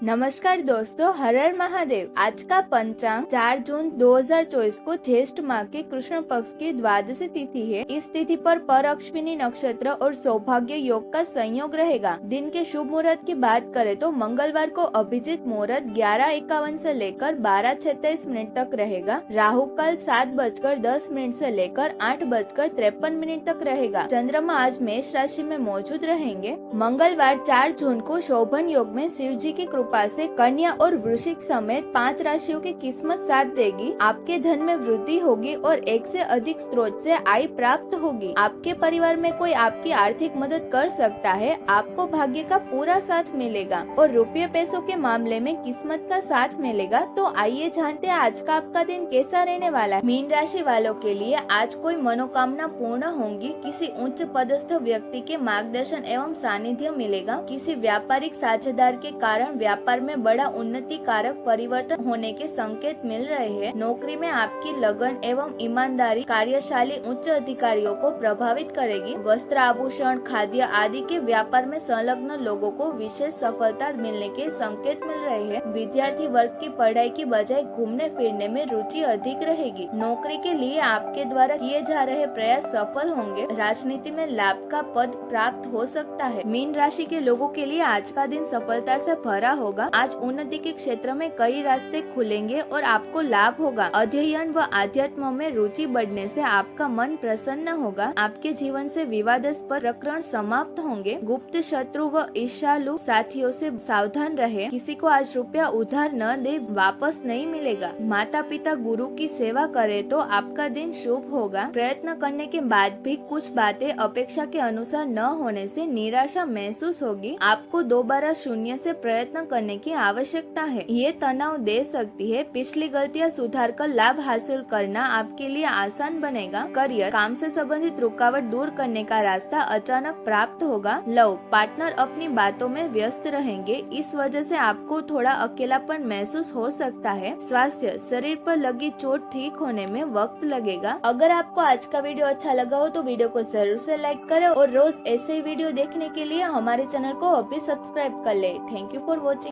नमस्कार दोस्तों, हर हर महादेव। आज का पंचांग 4 जून 2024 को ज्येष्ठ माह के कृष्ण पक्ष की द्वादशी तिथि है। इस तिथि पर अश्विनी नक्षत्र और सौभाग्य योग का संयोग रहेगा। दिन के शुभ मुहूर्त की बात करें तो मंगलवार को अभिजीत मुहूर्त 11:51 से लेकर 12:36 तक रहेगा। राहु काल 7:10 से लेकर 8:53 तक रहेगा। चंद्रमा आज मेष राशि में मौजूद रहेंगे। मंगलवार 4 जून को शोभन योग में शिव जी की कृपा से कन्या और वृश्चिक समेत 5 राशियों की किस्मत साथ देगी। आपके धन में वृद्धि होगी और एक से अधिक स्रोत से आय प्राप्त होगी। आपके परिवार में कोई आपकी आर्थिक मदद कर सकता है। आपको भाग्य का पूरा साथ मिलेगा और रुपये पैसों के मामले में किस्मत का साथ मिलेगा। तो आइए जानते हैं आज का आपका दिन कैसा रहने वाला है। मीन राशि वालों के लिए आज कोई मनोकामना पूर्ण होंगी। किसी उच्च पदस्थ व्यक्ति के मार्गदर्शन एवं सानिध्य मिलेगा। किसी व्यापारिक साझेदार के कारण व्यापार में बड़ा उन्नति कारक परिवर्तन होने के संकेत मिल रहे हैं। नौकरी में आपकी लगन एवं ईमानदारी कार्यशाली उच्च अधिकारियों को प्रभावित करेगी। वस्त्र आभूषण खाद्य आदि के व्यापार में संलग्न लोगों को विशेष सफलता मिलने के संकेत मिल रहे हैं। विद्यार्थी वर्ग की पढ़ाई की बजाय घूमने फिरने में रुचि अधिक रहेगी। नौकरी के लिए आपके द्वारा किए जा रहे प्रयास सफल होंगे। राजनीति में लाभ का पद प्राप्त हो सकता है। मीन राशि के लोगों के लिए आज का दिन सफलता से भरा होगा। आज उन्नति के क्षेत्र में कई रास्ते खुलेंगे और आपको लाभ होगा। अध्ययन व आध्यात्म में रुचि बढ़ने से आपका मन प्रसन्न होगा। आपके जीवन से विवादास्पद प्रकरण समाप्त होंगे। गुप्त शत्रु व ईर्ष्यालु साथियों से सावधान रहे। किसी को आज रुपया उधार न दे, वापस नहीं मिलेगा। माता पिता गुरु की सेवा करे तो आपका दिन शुभ होगा। प्रयत्न करने के बाद भी कुछ बातें अपेक्षा के अनुसार न होने से निराशा महसूस होगी। आपको दोबारा शून्य से प्रयत्न करने की आवश्यकता है। ये तनाव दे सकती है। पिछली गलतियां सुधार कर लाभ हासिल करना आपके लिए आसान बनेगा। करियर काम से संबंधित रुकावट दूर करने का रास्ता अचानक प्राप्त होगा। लव पार्टनर अपनी बातों में व्यस्त रहेंगे। इस वजह से आपको थोड़ा अकेलापन महसूस हो सकता है। स्वास्थ्य शरीर पर लगी चोट ठीक होने में वक्त लगेगा। अगर आपको आज का वीडियो अच्छा लगा हो तो वीडियो को जरूर से लाइक करें और रोज ऐसे ही वीडियो देखने के लिए हमारे चैनल को अभी सब्सक्राइब कर ले। Thank you for watching.